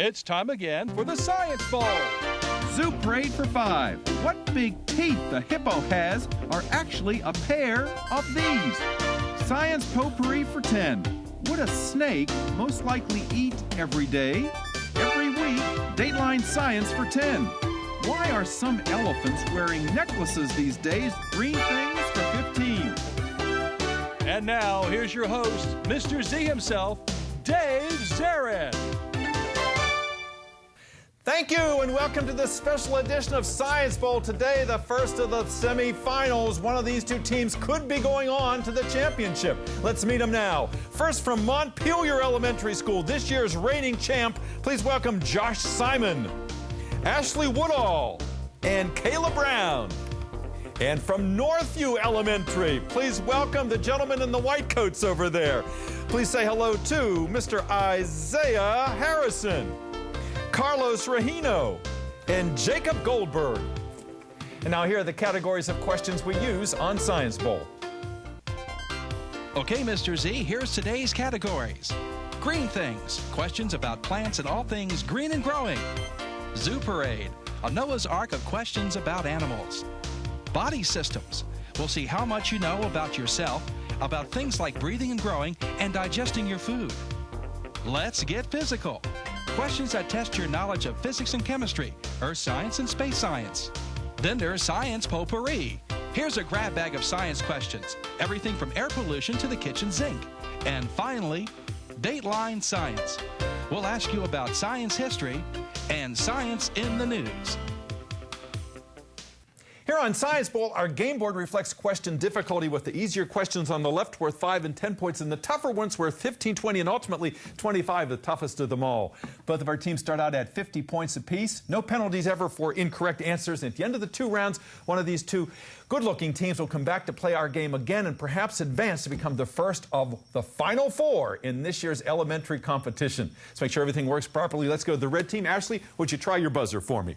It's time again for the Science Bowl. Zoo Parade for 5. What big teeth the hippo has are actually a pair of these. Science Potpourri for 10. Would a snake most likely eat every day? Every week, Dateline Science for 10. Why are some elephants wearing necklaces these days? Green things for 15. And now, here's your host, Mr. Z himself, Dave Zarin. Thank you, and welcome to this special edition of Science Bowl. Today, the first of the semifinals. One of these two teams could be going on to the championship. Let's meet them now. First, from Montpelier Elementary School, this year's reigning champ, please welcome Josh Simon, Ashley Woodall, and Kayla Brown. And from Northview Elementary, please welcome the gentleman in the white coats over there. Please say hello to Mr. Isaiah Harrison, Carlos Regino, and Jacob Goldberg. And now here are the categories of questions we use on Science Bowl. Okay, Mr. Z, here's today's categories. Green things, questions about plants and all things green and growing. Zoo Parade, a Noah's Ark of questions about animals. Body systems, we'll see how much you know about yourself, about things like breathing and growing and digesting your food. Let's get physical. Questions that test your knowledge of physics and chemistry, earth science and space science. Then there's Science Potpourri. Here's a grab bag of science questions, everything from air pollution to the kitchen sink. And finally, Dateline Science. We'll ask you about science history and science in the news. Here on Science Bowl, our game board reflects question difficulty, with the easier questions on the left worth 5 and 10 points, and the tougher ones worth 15, 20, and ultimately 25, the toughest of them all. Both of our teams start out at 50 points apiece. No penalties ever for incorrect answers. And at the end of the 2 rounds, one of these 2 good-looking teams will come back to play our game again and perhaps advance to become the first of the Final 4 in this year's elementary competition. Let's make sure everything works properly. Let's go to the red team. Ashley, would you try your buzzer for me?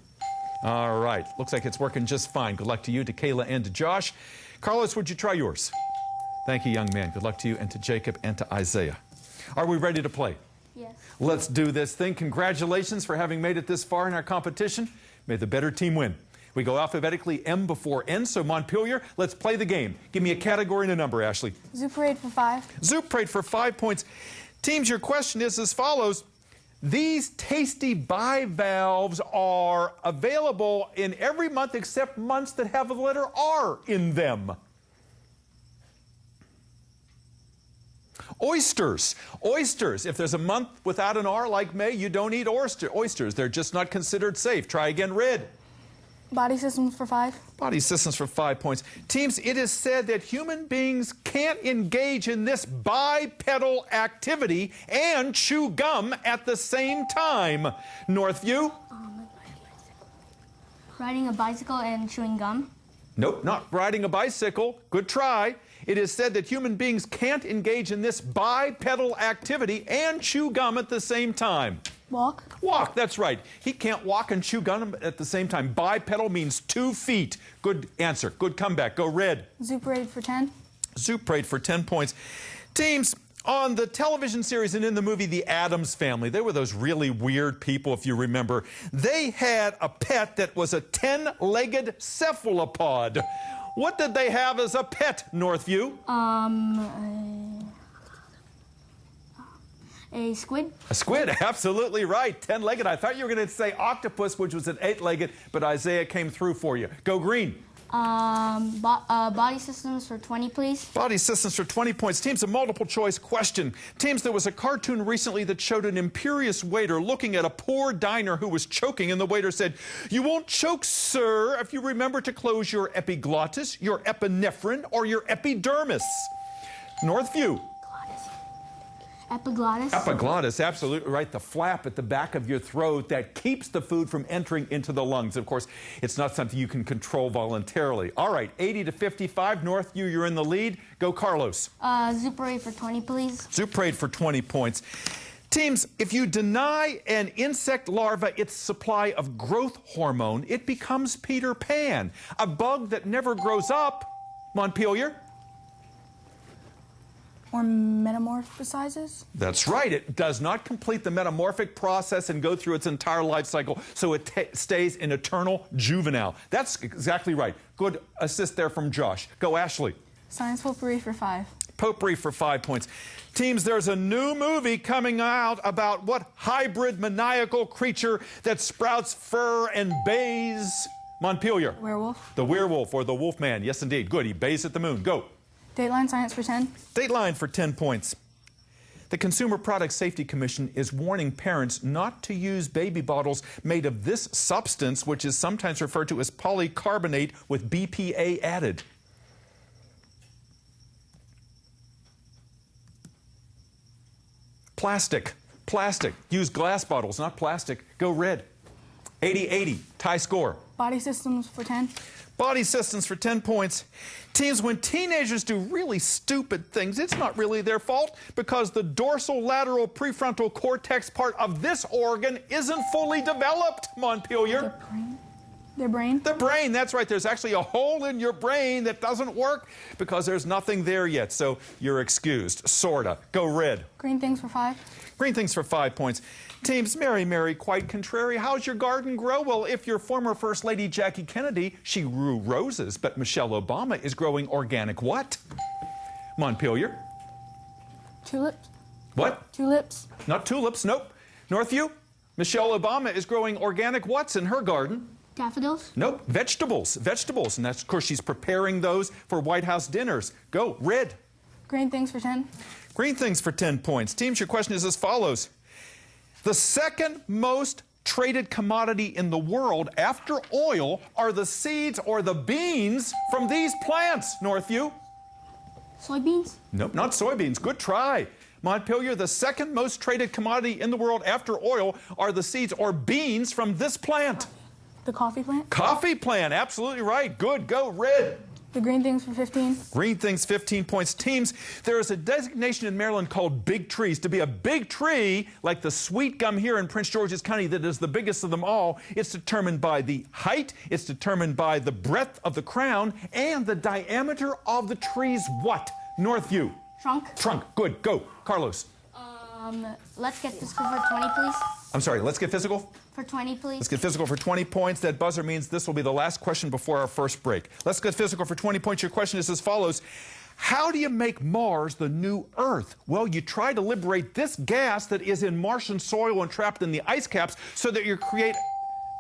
All right. Looks like it's working just fine. Good luck to you, to Kayla, and to Josh. Carlos, would you try yours? Thank you, young man. Good luck to you, and to Jacob, and to Isaiah. Are we ready to play? Yes. Let's do this thing. Congratulations for having made it this far in our competition. May the better team win. We go alphabetically M before N, so Montpelier, let's play the game. Give me a category and a number, Ashley. Zoo Parade for 5. Zoo Parade for 5 points. Teams, your question is as follows. These tasty bivalves are available in every month except months that have the letter R in them. Oysters. Oysters. If there's a month without an R like May, you don't eat oysters. They're just not considered safe. Try again, red. Body systems for 5. Body systems for 5 points. Teams, it is said that human beings can't engage in this bipedal activity and chew gum at the same time. Northview? Riding a bicycle and chewing gum. Nope, not riding a bicycle. Good try. It is said that human beings can't engage in this bipedal activity and chew gum at the same time. Walk. Walk, that's right. He can't walk and chew gum at the same time. Bipedal means 2 feet. Good answer. Good comeback. Go red. Zoo Parade for 10. Zoo Parade for 10 points. Teams, on the television series and in the movie The Addams Family, they were those really weird people, if you remember. They had a pet that was a 10-legged cephalopod. What did they have as a pet, Northview? A squid. A squid, absolutely right. 10-legged. I thought you were going to say octopus, which was an 8-legged, but Isaiah came through for you. Go green. Body systems for 20, please. Body systems for 20 points. Teams, a multiple choice question. Teams, there was a cartoon recently that showed an imperious waiter looking at a poor diner who was choking, and the waiter said, "You won't choke, sir, if you remember to close your epiglottis, your epinephrine, or your epidermis." Northview. Epiglottis. Epiglottis, absolutely right. The flap at the back of your throat that keeps the food from entering into the lungs. Of course, it's not something you can control voluntarily. All right, 80 to 55. Northview, you're in the lead. Go, Carlos. Zoo Parade for 20, please. Zoo Parade for 20 points. Teams, if you deny an insect larva its supply of growth hormone, it becomes Peter Pan, a bug that never grows up. Montpelier. Or metamorphosizes? That's right. It does not complete the metamorphic process and go through its entire life cycle, so it stays an eternal juvenile. That's exactly right. Good assist there from Josh. Go, Ashley. Science potpourri for 5. Potpourri for 5 points. Teams, there's a new movie coming out about what hybrid maniacal creature that sprouts fur and bays. Montpelier. Werewolf. The werewolf or the wolf man. Yes, indeed. Good. He bays at the moon. Go. Dateline science for 10. Dateline for 10 points. The Consumer Product Safety Commission is warning parents not to use baby bottles made of this substance, which is sometimes referred to as polycarbonate with BPA added. Plastic. Plastic. Use glass bottles, not plastic. Go, red. 80-80. Tie score. Body systems for 10. Body systems for 10 points. Teams, when teenagers do really stupid things, it's not really their fault because the dorsal lateral prefrontal cortex part of this organ isn't fully developed, Montpelier. Their brain? The brain, that's right. There's actually a hole in your brain that doesn't work because there's nothing there yet, so you're excused, sorta. Go, red. Green things for 5. Green things for 5 points. Teams, Mary, quite contrary. How's your garden grow? Well, if your former First Lady Jackie Kennedy, she grew roses, but Michelle Obama is growing organic what? Montpelier. Tulips. What? Tulips. Not tulips, nope. Northview. Michelle Obama is growing organic what's in her garden? Daffodils. Nope, vegetables, and that's, of course, she's preparing those for White House dinners. Go, red. Green things for 10. Green things for 10 points. Teams, your question is as follows. The second most traded commodity in the world after oil are the seeds or the beans from these plants, Northview. Soybeans. Nope, not soybeans. Good try. Montpelier, the second most traded commodity in the world after oil are the seeds or beans from this plant. The coffee plant? Coffee plant, absolutely right. Good, go, red. The green things for 15. Green things, 15 points. Teams, there is a designation in Maryland called big trees. To be a big tree, like the sweet gum here in Prince George's County that is the biggest of them all, it's determined by the height, it's determined by the breadth of the crown, and the diameter of the tree's what? Northview. Trunk. Trunk, good, go. Carlos. Let's get physical for 20, please. I'm sorry, let's get physical? For 20, please. Let's get physical for 20 points. That buzzer means this will be the last question before our first break. Let's get physical for 20 points. Your question is as follows. How do you make Mars the new Earth? Well, you try to liberate this gas that is in Martian soil and trapped in the ice caps so that you create...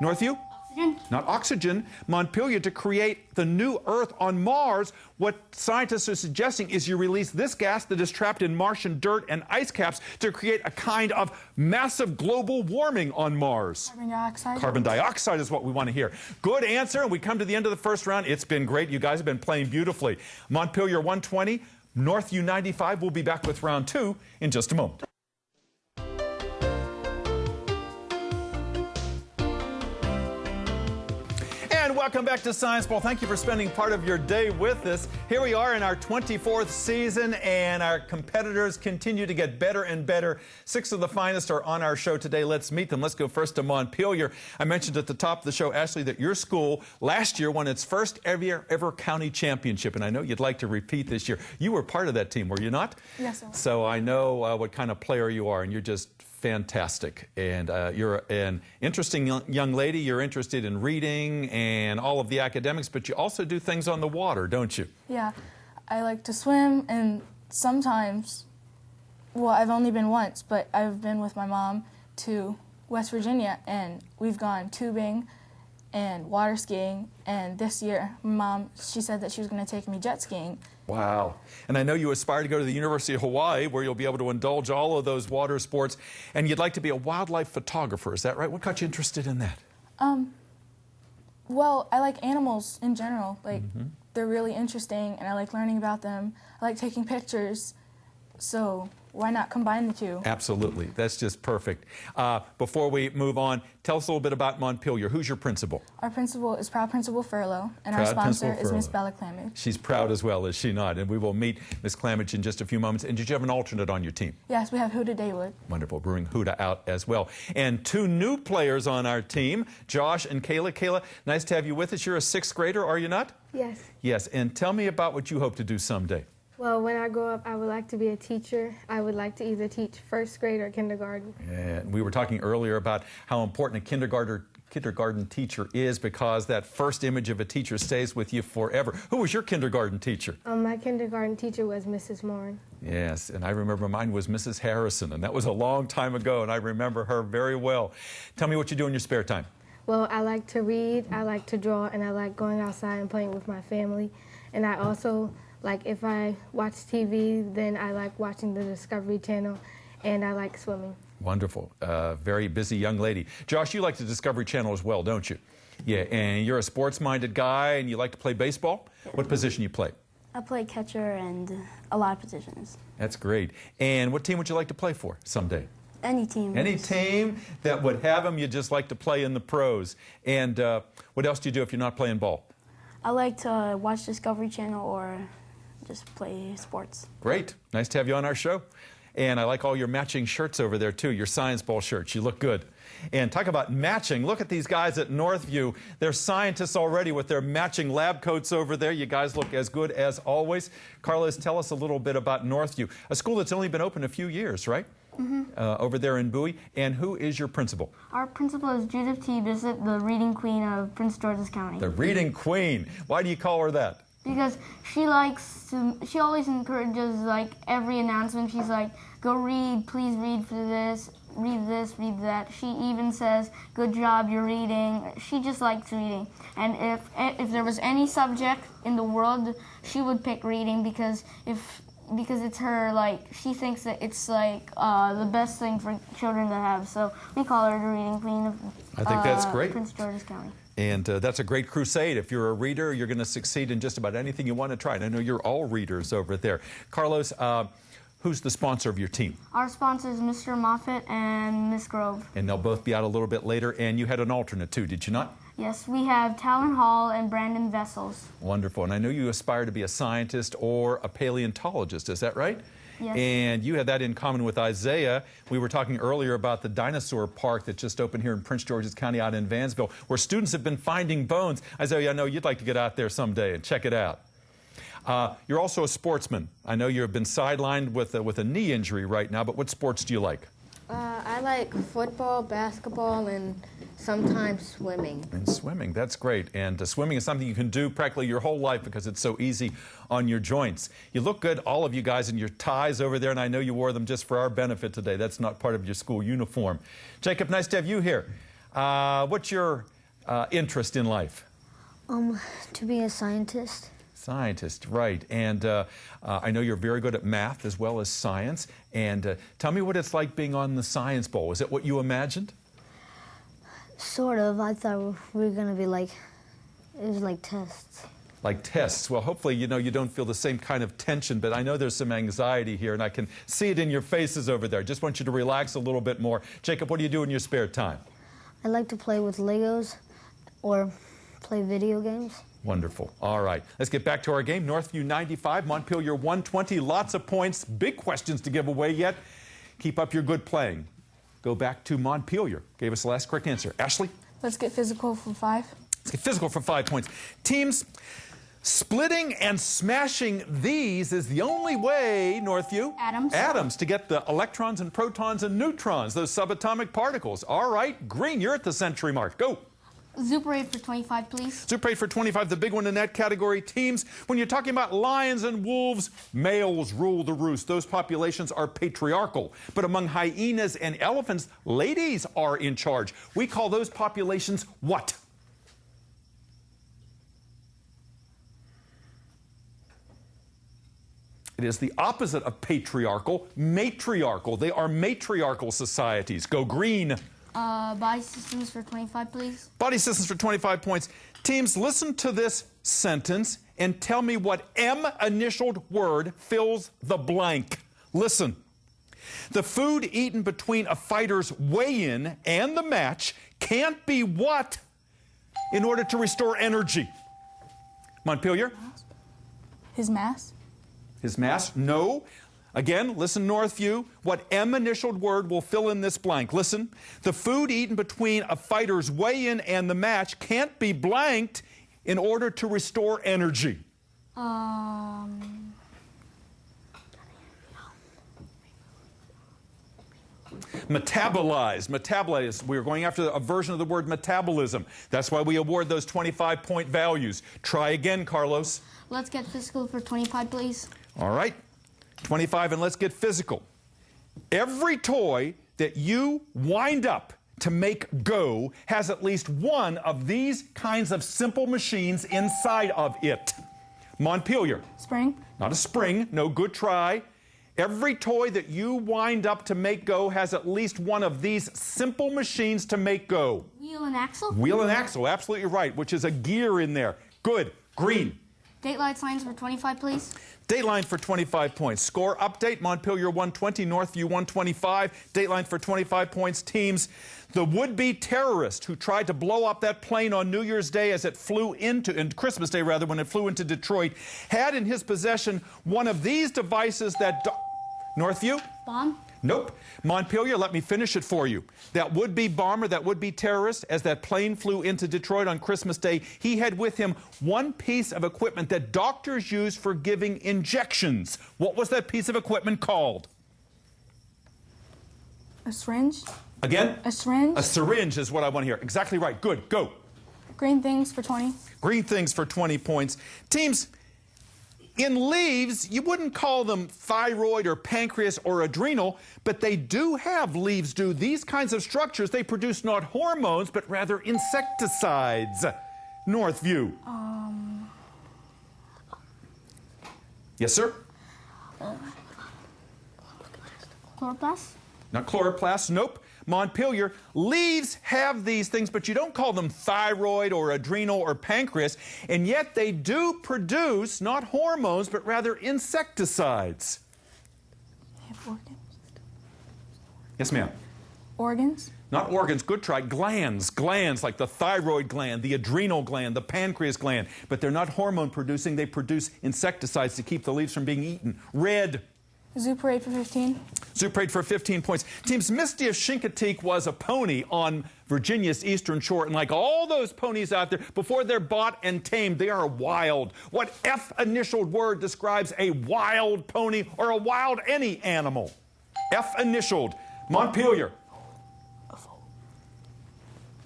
Northview? Oxygen. Not oxygen. Montpelier, to create the new Earth on Mars, what scientists are suggesting is you release this gas that is trapped in Martian dirt and ice caps to create a kind of massive global warming on Mars. Carbon dioxide. Carbon dioxide is what we want to hear. Good answer, and we come to the end of the first round. It's been great. You guys have been playing beautifully. Montpelier 120, Northview 95. We'll be back with round 2 in just a moment. And welcome back to Science Bowl. Thank you for spending part of your day with us. Here we are in our 24th season, and our competitors continue to get better and better. 6 of the finest are on our show today. Let's meet them. Let's go first to Montpelier. I mentioned at the top of the show, Ashley, that your school last year won its first ever county championship, and I know you'd like to repeat this year. You were part of that team, were you not? Yes, sir. So I know what kind of player you are, and you're just fantastic. And you're an interesting young lady. You're interested in reading and all of the academics, but you also do things on the water, don't you? Yeah. I like to swim, and sometimes, well, I've only been once, but I've been with my mom to West Virginia, and we've gone tubing and water skiing, and this year, Mom, she said that she was going to take me jet skiing. Wow. And I know you aspire to go to the University of Hawaii, where you'll be able to indulge all of those water sports, and you'd like to be a wildlife photographer. Is that right? What got you interested in that? Well, I like animals in general. Like, they're really interesting, and I like learning about them. I like taking pictures, so why not combine the two? Absolutely. That's just perfect. Before we move on, tell us a little bit about Montpelier. Who's your principal? Our principal is Proud Principal Furlow, and our sponsor is Miss Bella Clamage. She's proud as well, is she not? And we will meet Miss Clamage in just a few moments. And did you have an alternate on your team? Yes, we have Huda Daywood. Wonderful. Bring Huda out as well. And 2 new players on our team, Josh and Kayla. Kayla, nice to have you with us. You're a 6th grader, are you not? Yes. Yes. And tell me about what you hope to do someday. Well, when I grow up, I would like to be a teacher. I would like to either teach first grade or kindergarten. And we were talking earlier about how important a kindergarten teacher is because that first image of a teacher stays with you forever. Who was your kindergarten teacher? My kindergarten teacher was Mrs. Morin. Yes, and I remember mine was Mrs. Harrison, and that was a long time ago, and I remember her very well. Tell me what you do in your spare time. Well, I like to read, I like to draw, and I like going outside and playing with my family. And I also, like, if I watch TV, then I like watching the Discovery Channel, and I like swimming. Wonderful. Very busy young lady. Josh, you like the Discovery Channel as well, don't you? Yeah, and you're a sports-minded guy, and you like to play baseball? What position you play? I play catcher and a lot of positions. That's great. And what team would you like to play for someday? Any team. Any team that would have them, you'd just like to play in the pros. And what else do you do if you're not playing ball? I like to watch Discovery Channel or just play sports. Great. Nice to have you on our show. And I like all your matching shirts over there, too, your science ball shirts. You look good. And talk about matching. Look at these guys at Northview. They're scientists already with their matching lab coats over there. You guys look as good as always. Carlos, tell us a little bit about Northview, a school that's only been open a few years, right? Mm-hmm. Over there in Bowie. And who is your principal? Our principal is Judith T. Bissett, the reading queen of Prince George's County. The reading queen. Why do you call her that? Because she likes to, she always encourages, like, every announcement. She's like, go read, please read for this, read that. She even says, good job, you're reading. She just likes reading. And if there was any subject in the world, she would pick reading because it's her, like, she thinks that it's, like, the best thing for children to have. So we call her the reading queen of I think that's great. Prince George's County. And that's a great crusade. If you're a reader, you're going to succeed in just about anything you want to try. And I know you're all readers over there. Carlos, who's the sponsor of your team? Our sponsor is Mr. Moffitt and Miss Grove. And they'll both be out a little bit later. And you had an alternate, too, did you not? Yes, we have Talon Hall and Brandon Vessels. Wonderful. And I know you aspire to be a scientist or a paleontologist. Is that right? Yes. And you had that in common with Isaiah. We were talking earlier about the dinosaur park that just opened here in Prince George's County out in Vansville, where students have been finding bones. Isaiah, I know you'd like to get out there someday and check it out. You're also a sportsman. I know you've been sidelined with a knee injury right now, but what sports do you like? I like football, basketball, and sometimes swimming. And swimming, that's great. And swimming is something you can do practically your whole life because it's so easy on your joints. You look good, all of you guys, in your ties over there, and I know you wore them just for our benefit today. That's not part of your school uniform. Jacob, nice to have you here. What's your interest in life? To be a scientist. Scientist, right. And I know you're very good at math as well as science. And tell me what it's like being on the Science Bowl. Is it what you imagined? Sort of. I thought we were going to be like, it was like tests. Like tests. Well, hopefully, you know, you don't feel the same kind of tension, but I know there's some anxiety here, and I can see it in your faces over there. Just want you to relax a little bit more. Jacob, what do you do in your spare time? I like to play with Legos or play video games. Wonderful. All right. Let's get back to our game. Northview 95, Montpelier 120. Lots of points. Big questions to give away yet. Keep up your good playing. Go back to Montpelier. Gave us the last correct answer. Ashley? Let's get physical for 5. Let's get physical for 5 points. Teams, splitting and smashing these is the only way, Northview. Atoms to get the electrons and protons and neutrons, those subatomic particles. All right. Green, you're at the century mark. Go. Super 8 for 25, please. Super 8 for 25, the big one in that category. Teams, when you're talking about lions and wolves, males rule the roost. Those populations are patriarchal. But among hyenas and elephants, ladies are in charge. We call those populations what? It is the opposite of patriarchal, matriarchal. They are matriarchal societies. Go green. Body systems for 25, please. Body systems for 25 points. Teams, listen to this sentence and tell me what M-initialed word fills the blank. Listen. The food eaten between a fighter's weigh-in and the match can't be what in order to restore energy? Montpelier? His mass? His mass? No. Again, listen, Northview. What M-initialed word will fill in this blank? Listen. The food eaten between a fighter's weigh-in and the match can't be blanked in order to restore energy. Metabolize. Metabolize. We're going after a version of the word metabolism. That's why we award those 25-point values. Try again, Carlos. Let's get physical for 25, please. All right. 25, and let's get physical. Every toy that you wind up to make go has at least one of these kinds of simple machines inside of it. Montpelier. Spring. Not a spring. No, good try. Every toy that you wind up to make go has at least one of these simple machines to make go. Wheel and axle? Wheel and axle, absolutely right, which is a gear in there. Good. Green. Dateline signs for 25, please. Dateline for 25 points. Score update, Montpelier 120, Northview 125. Dateline for 25 points. Teams, the would-be terrorist who tried to blow up that plane on New Year's Day as it flew into, and Christmas Day rather, when it flew into Detroit, had in his possession one of these devices that... Northview? Bomb? Nope. Montpelier, let me finish it for you. That would-be bomber, that would-be terrorist, as that plane flew into Detroit on Christmas Day, he had with him one piece of equipment that doctors use for giving injections. What was that piece of equipment called? A syringe. Again? A syringe. A syringe is what I want to hear. Exactly right. Good. Go. Green things for 20. Green things for 20 points. Teams, in leaves, you wouldn't call them thyroid or pancreas or adrenal, but they do have, leaves do, these kinds of structures. They produce not hormones, but rather insecticides. Northview. Yes, sir? Chloroplast? Not chloroplast, nope. Montpelier, leaves have these things, but you don't call them thyroid or adrenal or pancreas, and yet they do produce not hormones, but rather insecticides. They have organs. Yes, ma'am. Organs? Not organs, good try. Glands. Glands like the thyroid gland, the adrenal gland, the pancreas gland, but they're not hormone producing. They produce insecticides to keep the leaves from being eaten. Red. Zoo parade for 15. Zoo parade for 15 points. Teams, Misty of Chincoteague was a pony on Virginia's eastern shore, and like all those ponies out there, before they're bought and tamed, they are wild. What F-initialed word describes a wild pony or a wild any animal? F-initialed. Montpelier. A foal.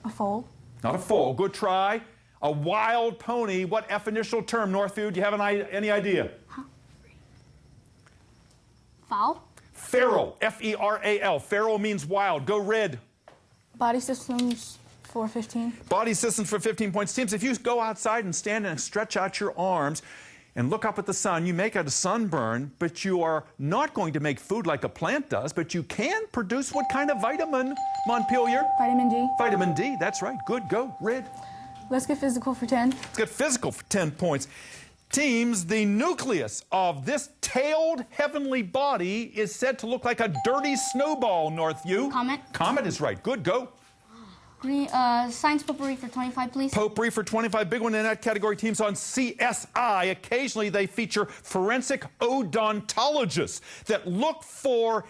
A foal. Not a foal. Good try. A wild pony. What F-initial term, Northview? Do you have any idea? Foul? Feral. F-E-R-A-L. Feral means wild. Go red. Body systems for 15. Body systems for 15 points. Teams, if you go outside and stand and stretch out your arms and look up at the sun, you make a sunburn, but you are not going to make food like a plant does, but you can produce what kind of vitamin, Montpelier? Vitamin D. Vitamin D, that's right. Good, go, red. Let's get physical for 10. Let's get physical for 10 points. Teams, the nucleus of this tailed heavenly body is said to look like a dirty snowball, Northview. Comet. Comet is right. Good, go. Green, science potpourri for 25, please. Potpourri for 25. Big one in that category. Teams on CSI. Occasionally they feature forensic odontologists that look for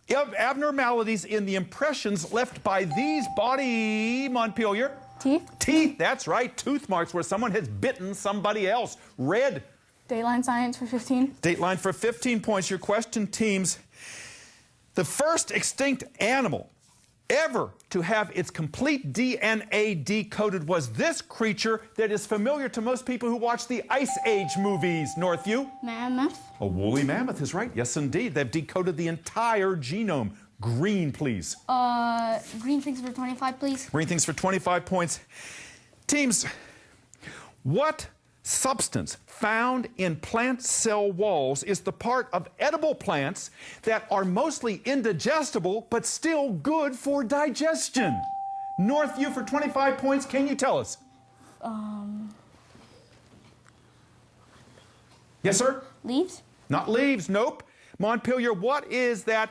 abnormalities in the impressions left by these body, Montpelier. Teeth. Teeth, that's right. Tooth marks where someone has bitten somebody else. Red. Dateline science for 15. Dateline for 15 points. Your question, teams. The first extinct animal ever to have its complete DNA decoded was this creature that is familiar to most people who watch the Ice Age movies, Northview. Mammoth. A woolly mammoth is right. Yes, indeed. They've decoded the entire genome. Green, please. Green things for 25, please. Green things for 25 points. Teams, what substance found in plant cell walls is the part of edible plants that are mostly indigestible but still good for digestion? Northview for 25 points. Can you tell us? Yes, sir? Leaves? Not leaves, nope. Montpelier, what is that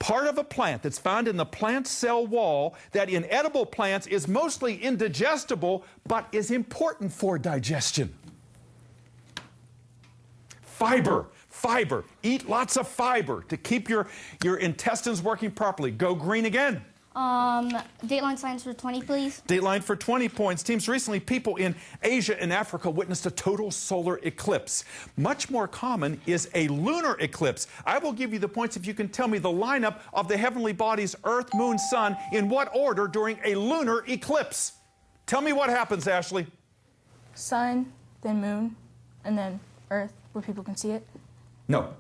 part of a plant that's found in the plant cell wall that in edible plants is mostly indigestible but is important for digestion? Fiber. Fiber. Eat lots of fiber to keep your intestines working properly. Go green again. Dateline science for 20, please. Dateline for 20 points. Teams, recently people in Asia and Africa witnessed a total solar eclipse. Much more common is a lunar eclipse. I will give you the points if you can tell me the lineup of the heavenly bodies Earth, Moon, Sun in what order during a lunar eclipse. Tell me what happens, Ashley. Sun, then moon, and then Earth, where people can see it. No.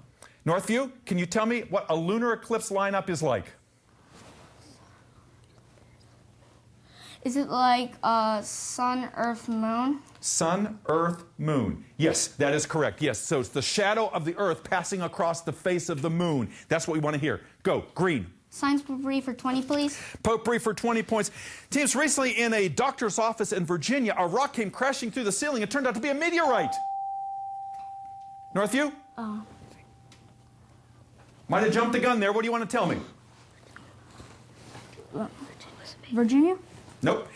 Northview, can you tell me what a lunar eclipse lineup is like? Is it like sun, earth, moon? Sun, Earth, Moon. Yes, that is correct. Yes, so it's the shadow of the Earth passing across the face of the moon. That's what we want to hear. Go, green. Science potpourri for 20, please. Potpourri for 20 points. Teams, recently in a doctor's office in Virginia, a rock came crashing through the ceiling. It turned out to be a meteorite. Northview? Might have jumped the gun there. What do you want to tell me? Virginia? Nope.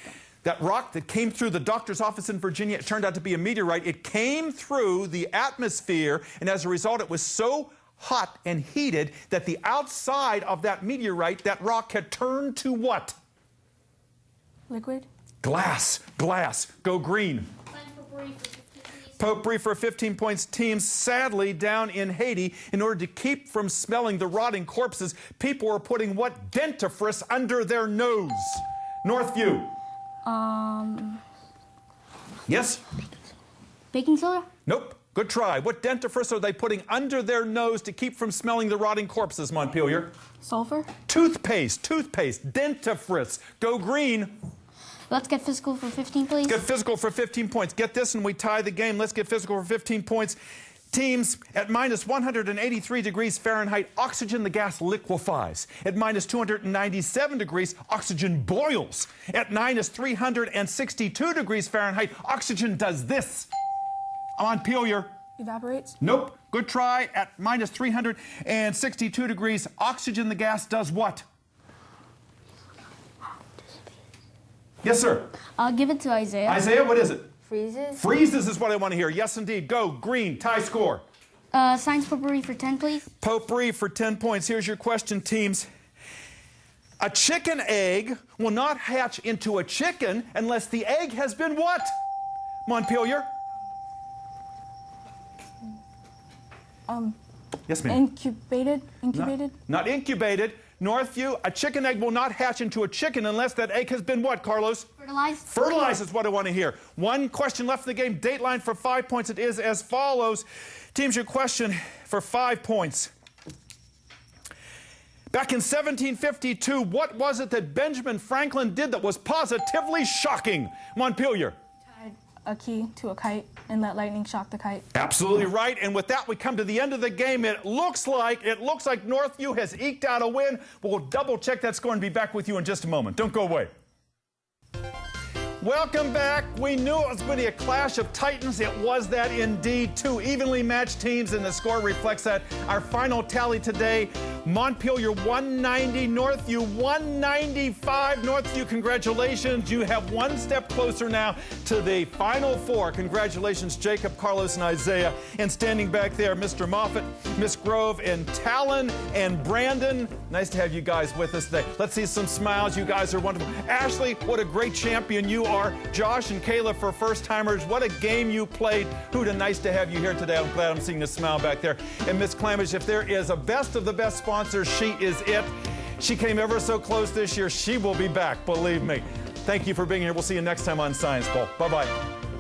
That rock that came through the doctor's office in Virginia, it turned out to be a meteorite. It came through the atmosphere, and as a result, it was so hot and heated that the outside of that meteorite, that rock, had turned to what? Liquid? Glass. Glass. Go green. Potpourri for 15 points. Teams, sadly, down in Haiti, in order to keep from smelling the rotting corpses, people were putting what dentifrice under their nose? Northview. Yes? Baking soda? Nope. Good try. What dentifrice are they putting under their nose to keep from smelling the rotting corpses, Montpelier? Sulfur? Toothpaste. Toothpaste. Dentifrice. Go green. Let's get physical for 15, please. Get physical for 15 points. Get this and we tie the game. Let's get physical for 15 points. Teams, at minus 183 degrees Fahrenheit, oxygen, the gas, liquefies. At minus 297 degrees, oxygen boils. At minus 362 degrees Fahrenheit, oxygen does this. Montpelier. Evaporates? Nope. Good try. At minus 362 degrees, oxygen, the gas, does what? Yes, sir. I'll give it to Isaiah. Isaiah, what is it? Freezes? Freezes is what I want to hear. Yes, indeed. Go. Green. Tie score. Science potpourri for 10, please. Potpourri for 10 points. Here's your question, teams. A chicken egg will not hatch into a chicken unless the egg has been what? Montpelier? Yes, ma'am. Incubated? Not incubated. Northview, a chicken egg will not hatch into a chicken unless that egg has been what, Carlos? Fertilized. Fertilized is what I want to hear. One question left in the game. Dateline for 5 points. It is as follows. Teams, your question for 5 points. Back in 1752, what was it that Benjamin Franklin did that was positively shocking? Montpelier. Tied a key to a kite and let lightning shock the kite. Absolutely right. And with that, we come to the end of the game. It looks like Northview has eked out a win. We'll double check that score and be back with you in just a moment. Don't go away. Welcome back. We knew it was going to be a clash of titans. It was that indeed. Two evenly matched teams, and the score reflects that. Our final tally today, Montpelier 190, Northview 195. Northview, congratulations. You have one step closer now to the Final Four. Congratulations, Jacob, Carlos, and Isaiah. And standing back there, Mr. Moffitt, Miss Grove, and Talon, and Brandon. Nice to have you guys with us today. Let's see some smiles. You guys are wonderful. Ashley, what a great champion you are. Josh and Kayla, for first-timers, what a game you played. Huda, nice to have you here today. I'm glad I'm seeing the smile back there. And Miss Clamish, if there is a best of the best sponsors, she is it. She came ever so close this year. She will be back, believe me. Thank you for being here. We'll see you next time on Science Bowl. Bye-bye.